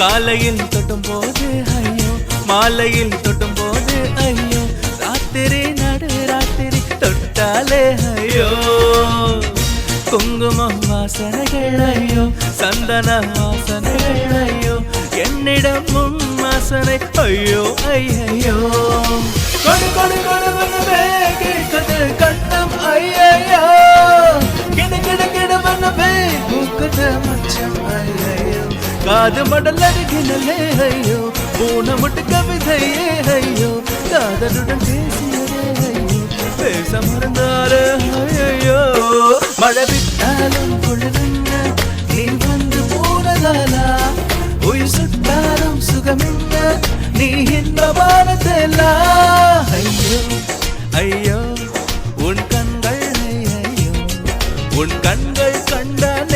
காலையில் தொட்டும் போது ஐயோ, மாலையில் தொட்டும் போது ஐயோ, ராத்திரி நடு ராத்திரி தொட்டாலே ஐயோ. குங்குமம் வாசனைகள் ஐயோ, சந்தன வாசனைகள் ஐயோ, என்னிடம் முன் வாசனை ஐயோ ஐயோ. கொடு கொடு கொடுவனவே கேட்குது கண்ணம் ஐயோ, கிடு கிடு கிடுவனவே பூக்குது மச்சம் ஐயோ. காது மடல் அருகிலே ஐயோ, பூனை முட்டு கவிதையே ஐயோ, காதலுடன் பேசியதே ஐயோ, பேச மறந்தாரு ஐயோ. மழை விட்டாலும் குளிருங்க நீ வந்து போனதாலா, உயிர் சுட்டாலும் சுகமில்ல நீ இந்த வானத்தேலா. ஐயோ ஐயோ உன் கண்கள் ஐயோ, உன் கண்கள் கண்டால்